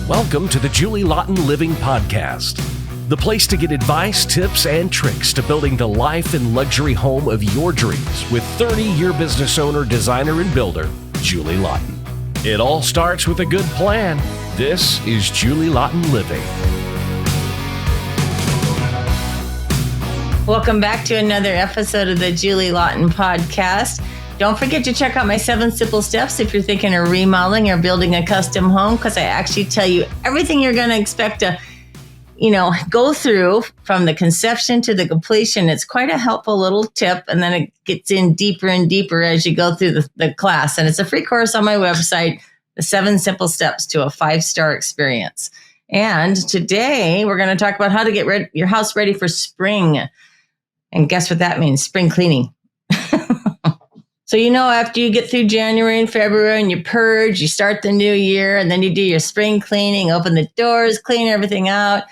Welcome to the Julie Laughton Living Podcast, the place to get advice, tips, and tricks to building the life and luxury home of your dreams with 30-year business owner, designer, and builder, Julie Laughton. It all starts with a good plan. This is Julie Laughton Living. Welcome back to another episode of the Julie Laughton Podcast. Don't forget to check out my 7 simple steps if you're thinking of remodeling or building a custom home, because I actually tell you everything you're going to expect to, go through from the conception to the completion. It's quite a helpful little tip, and then it gets in deeper and deeper as you go through the class. And it's a free course on my website, the 7 simple steps to a 5-star experience. And today we're going to talk about how to get your house ready for spring. And guess what that means? Spring cleaning. So, after you get through January and February and you purge, you start the new year, and then you do your spring cleaning, open the doors, clean everything out.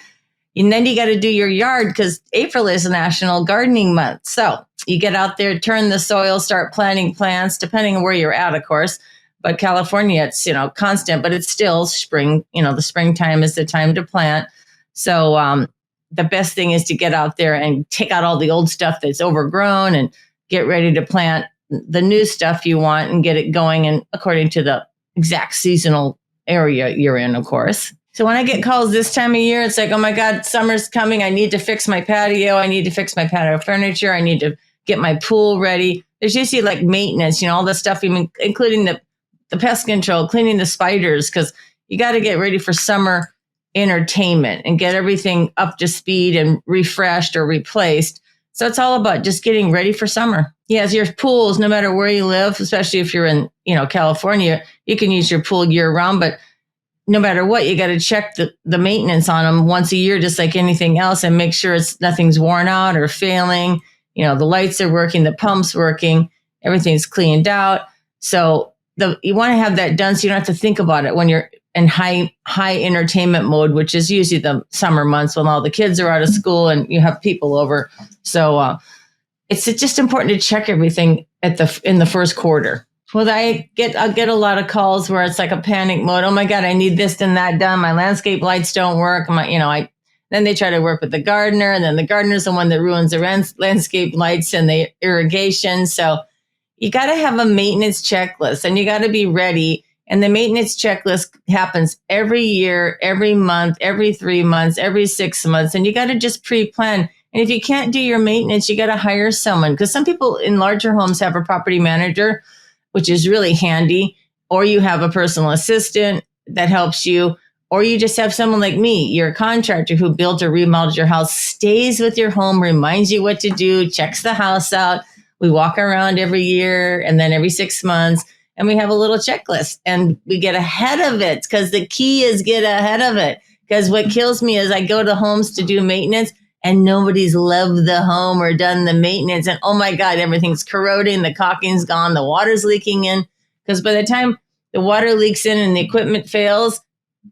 And then you got to do your yard because April is National Gardening Month. So you get out there, turn the soil, start planting plants, depending on where you're at, of course. But California, it's, constant, but it's still spring. The springtime is the time to plant. So the best thing is to get out there and take out all the old stuff that's overgrown and get ready to plant the new stuff you want and get it going, and according to the exact seasonal area you're in, of course. So when I get calls this time of year, it's like, oh my God, summer's coming. I need to fix my patio. I need to fix my patio furniture. I need to get my pool ready. There's usually like maintenance, all the stuff, including the pest control, cleaning the spiders, because you got to get ready for summer entertainment and get everything up to speed and refreshed or replaced. So it's all about just getting ready for summer. Yes, your pools, no matter where you live, especially if you're in, California, you can use your pool year round, but no matter what, you got to check the maintenance on them once a year, just like anything else, and make sure nothing's worn out or failing. The lights are working, the pump's working, everything's cleaned out. So you want to have that done so you don't have to think about it when you're in high entertainment mode, which is usually the summer months when all the kids are out of school and you have people over. So it's just important to check everything in the first quarter. Well, I'll get a lot of calls where it's like a panic mode. Oh my God, I need this and that done. My landscape lights don't work. Then they try to work with the gardener, and then the gardener's the one that ruins the landscape lights and the irrigation. So you got to have a maintenance checklist, and you got to be ready. And the maintenance checklist happens every year, every month, every 3 months, every 6 months. And you got to just pre-plan. And if you can't do your maintenance, you got to hire someone, because some people in larger homes have a property manager, which is really handy, or you have a personal assistant that helps you, or you just have someone like me, you're a contractor who built or remodeled your house, stays with your home, reminds you what to do, checks the house out. We walk around every year and then every 6 months, and we have a little checklist, and we get ahead of it, because the key is get ahead of it. Because what kills me is I go to homes to do maintenance and nobody's loved the home or done the maintenance. And oh my God, everything's corroding, the caulking's gone, the water's leaking in. Because by the time the water leaks in and the equipment fails,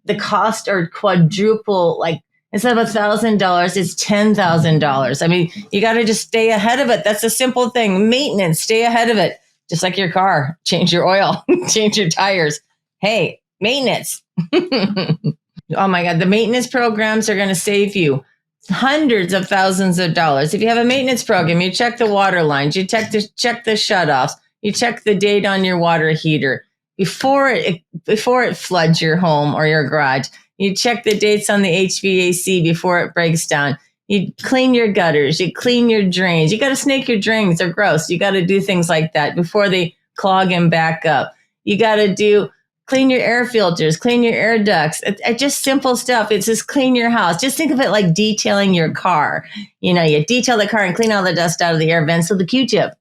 the costs are quadruple. Like instead of $1,000, it's $10,000. You got to just stay ahead of it. That's a simple thing. Maintenance, stay ahead of it. Just like your car, change your oil, change your tires. Hey, maintenance. Oh my God, the maintenance programs are going to save you hundreds of thousands of dollars. If you have a maintenance program, you check the water lines, you check the shutoffs, you check the date on your water heater before it floods your home or your garage. You check the dates on the HVAC before it breaks down. You clean your gutters, you clean your drains. You got to snake your drains, they're gross. You got to do things like that before they clog and back up. You got to clean your air filters, clean your air ducts. It's just simple stuff. It's just clean your house. Just think of it like detailing your car. You detail the car and clean all the dust out of the air vents with a Q-tip.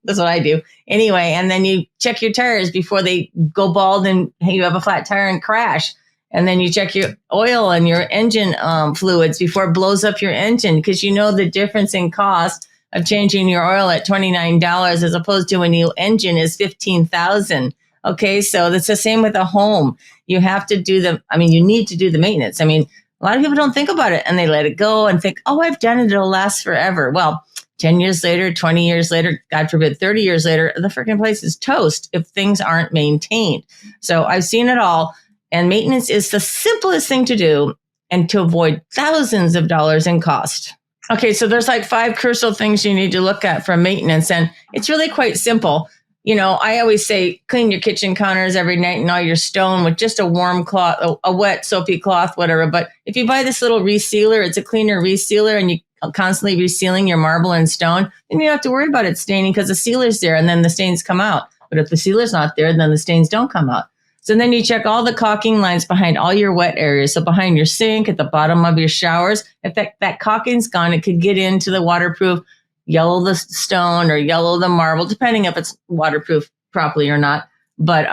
That's what I do. Anyway, and then you check your tires before they go bald and you have a flat tire and crash. And then you check your oil and your engine fluids before it blows up your engine, because the difference in cost of changing your oil at $29 as opposed to a new engine is $15,000. Okay, so that's the same with a home. You have to do you need to do the maintenance. A lot of people don't think about it and they let it go and think, oh, I've done it, it'll last forever. Well, 10 years later, 20 years later, God forbid, 30 years later, the freaking place is toast if things aren't maintained. So I've seen it all. And maintenance is the simplest thing to do and to avoid thousands of dollars in cost. Okay, so there's like 5 crucial things you need to look at for maintenance, and it's really quite simple. I always say clean your kitchen counters every night and all your stone with just a warm cloth, a wet soapy cloth, whatever. But if you buy this little resealer, it's a cleaner resealer, and you constantly resealing your marble and stone, then you don't have to worry about it staining because the sealer's there and then the stains come out. But if the sealer's not there, then the stains don't come out. So then you check all the caulking lines behind all your wet areas. So behind your sink, at the bottom of your showers, if that caulking's gone, it could get into the waterproof, yellow the stone or yellow the marble, depending if it's waterproof properly or not. But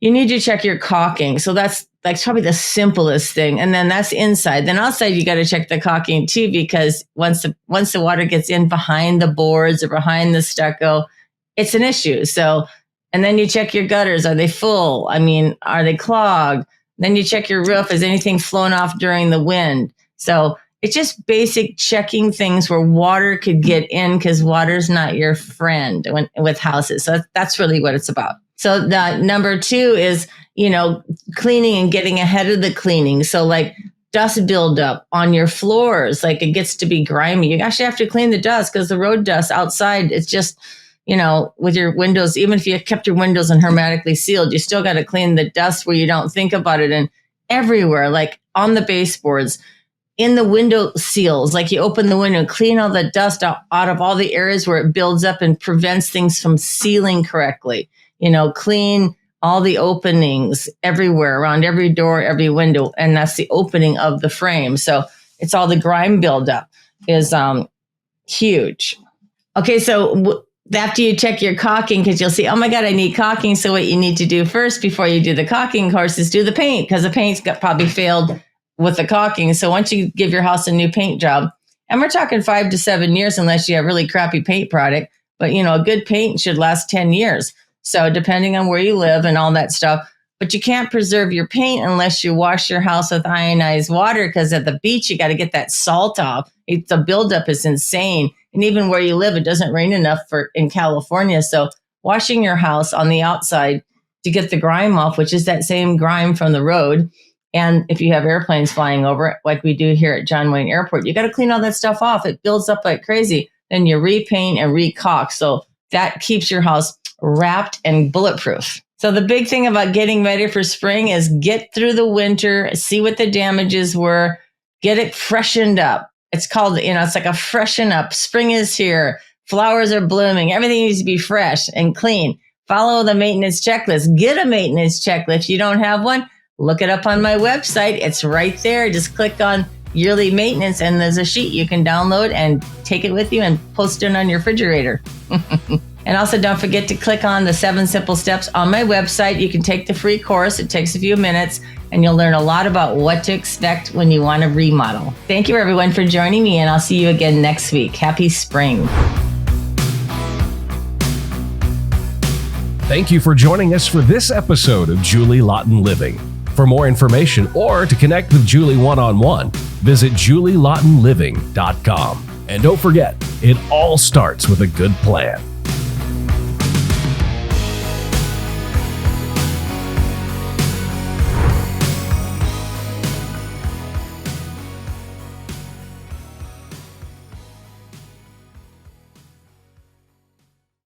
you need to check your caulking. So that's probably the simplest thing. And then that's inside. Then outside, you got to check the caulking too, because once the water gets in behind the boards or behind the stucco, it's an issue. So, and then you check your gutters. Are they full? Are they clogged? Then you check your roof. Is anything flown off during the wind? So it's just basic checking things where water could get in, because water's not your friend with houses. So that's really what it's about. So the number 2 is, cleaning and getting ahead of the cleaning. So like dust buildup on your floors, like it gets to be grimy. You actually have to clean the dust, because the road dust outside, it's just, with your windows, even if you kept your windows and hermetically sealed, you still got to clean the dust where you don't think about it. And everywhere, like on the baseboards, in the window seals, like you open the window and clean all the dust out of all the areas where it builds up and prevents things from sealing correctly. Clean all the openings everywhere, around every door, every window. And that's the opening of the frame. So it's all the grime buildup is huge. Okay, so after you check your caulking, because you'll see, oh my God, I need caulking. So what you need to do first before you do the caulking, of course, is do the paint, because the paint's probably failed with the caulking. So once you give your house a new paint job, and we're talking 5 to 7 years, unless you have really crappy paint product, but a good paint should last 10 years. So depending on where you live and all that stuff, but you can't preserve your paint unless you wash your house with ionized water, because at the beach, you got to get that salt off. The buildup is insane. And even where you live, it doesn't rain enough in California. So washing your house on the outside to get the grime off, which is that same grime from the road. And if you have airplanes flying over it, like we do here at John Wayne Airport, you got to clean all that stuff off. It builds up like crazy. Then you repaint and recaulk. So that keeps your house wrapped and bulletproof. So the big thing about getting ready for spring is get through the winter, see what the damages were, get it freshened up. It's called, it's like a freshen up. Spring is here. Flowers are blooming. Everything needs to be fresh and clean. Follow the maintenance checklist. Get a maintenance checklist. If you don't have one, look it up on my website. It's right there. Just click on yearly maintenance, and there's a sheet you can download and take it with you and post it on your refrigerator. And also don't forget to click on the 7 simple steps on my website. You can take the free course. It takes a few minutes, and you'll learn a lot about what to expect when you want to remodel. Thank you, everyone, for joining me, and I'll see you again next week. Happy spring. Thank you for joining us for this episode of Julie Laughton Living. For more information or to connect with Julie one-on-one, visit julielaughtonliving.com. And don't forget, it all starts with a good plan.